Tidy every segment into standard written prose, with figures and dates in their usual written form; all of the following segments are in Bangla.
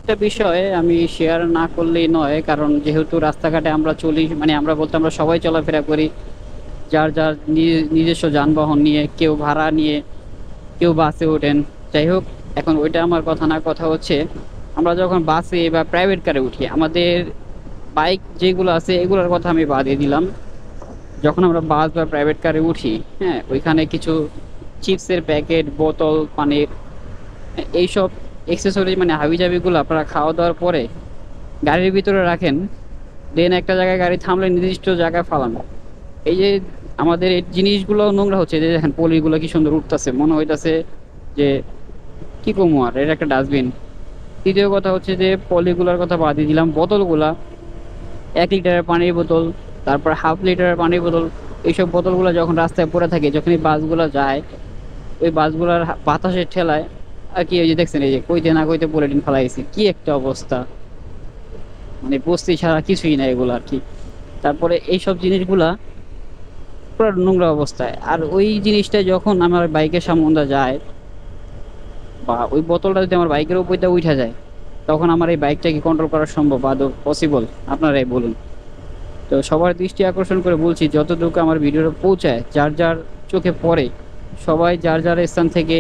একটা বিষয় আমি শেয়ার না করলেই নয়, কারণ যেহেতু রাস্তাঘাটে আমরা চলি, মানে আমরা বলতে আমরা সবাই চলাফেরা করি যার যার নিজস্ব যানবাহন নিয়ে, কেউ ভাড়া নিয়ে, কেউ বাসে ওঠেন। যাই হোক, এখন ওইটা আমার কথা না, কথা হচ্ছে আমরা যখন বাসে বা প্রাইভেট কারে উঠি, আমাদের বাইক যেগুলো আছে এগুলোর কথা আমি বাদই দিলাম। যখন আমরা বাস বা প্রাইভেট কারে উঠি, হ্যাঁ, ওইখানে কিছু চিপসের প্যাকেট, বোতল, পানির, এইসব এক্সেসরিজ মানে হাবিজাবিগুলো আপনারা খাওয়া দাওয়ার পরে গাড়ির ভিতরে রাখেন। দেন একটা জায়গায় গাড়ি থামলে নির্দিষ্ট জায়গায় ফালানো। এই যে আমাদের এই জিনিসগুলো নোংরা হচ্ছে, যে দেখেন পলিগুলো কি সুন্দর উঠতেছে, মনে হইতাছে যে কি কমু, আর এটা একটা ডাস্টবিন। তৃতীয় কথা হচ্ছে যে পলিগুলোর কথা বাদই দিলাম, বোতলগুলা, 1 লিটারের পানির বোতল, তারপর হাফ লিটারের পানির বোতল, এইসব বোতলগুলো যখন রাস্তায় পড়ে থাকে, যখন এই বাসগুলো যায়, ওই বাসগুলোর বাতাসের ঠেলায় আর কি, ওই যে দেখছেন, এই যে কইতে না কইতে পলিথিন ফেলাইছে, কি একটা অবস্থা, মানে বস্তি ছাড়া কিছুই না এগুলো আর কি। তারপরে এইসব জিনিসগুলা পুরো নোংরা অবস্থায়, আর ওই জিনিসটা যখন আমার বাইকের সামনে যায়, বা ওই বোতলটা যদি আমার বাইকের উপর দিয়ে উঠা যায়, তখন আমার এই বাইকটাকে কন্ট্রোল করা সম্ভব আদৌ পসিবল? আপনারাই বলুন। তো সবার দৃষ্টি আকর্ষণ করে বলছি, যতটুকু আমার ভিডিওটা পৌঁছায়, যার যার চোখে পড়ে, সবাই যার যার স্থান থেকে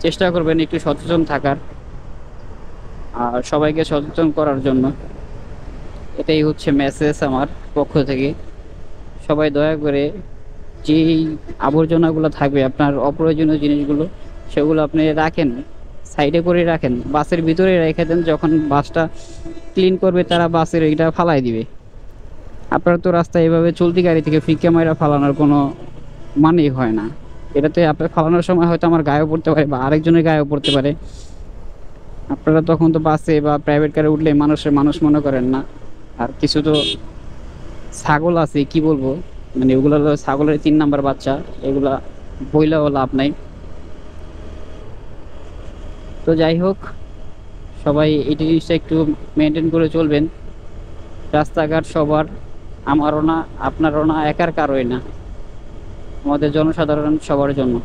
চেষ্টা করবেন একটু সচেতন থাকার, আর সবাইকে সচেতন করার জন্য। এটাই হচ্ছে মেসেজ আমার পক্ষ থেকে। সবাই দয়া করে যেই আবর্জনাগুলো থাকবে, আপনার অপ্রয়োজনীয় জিনিসগুলো, সেগুলো আপনি রাখেন, সাইডে করে রাখেন, বাসের ভিতরে রেখে দেন। যখন বাসটা ক্লিন করবে তারা বাসের এইটা ফালাই দিবে। আপনার তো রাস্তায় এভাবে চলতি গাড়ি থেকে ফিকে মাইরা ফালানোর কোনো মানেই হয় না। এটাতে আপনার ফালানোর সময় হয়তো আমার গায়েও পড়তে পারে বা আরেকজনের গায়েও পড়তে পারে। আপনারা তখন তো বাসে বা প্রাইভেট কারে উঠলে মানুষের মানুষ মনে করেন না। আর কিছু তো ছাগল আছে, কি বলবো, মানে ওগুলো হলো ছাগলের 3 নাম্বার বাচ্চা, এগুলা বইলেও লাভ নাই। তো যাই হোক, সবাই এই জিনিসটা একটু মেনটেন করে চলবেন। রাস্তাঘাট সবার, আমারও না, আপনারও না, একার কারোই না, আমাদের জনসাধারণ সবার জন্য।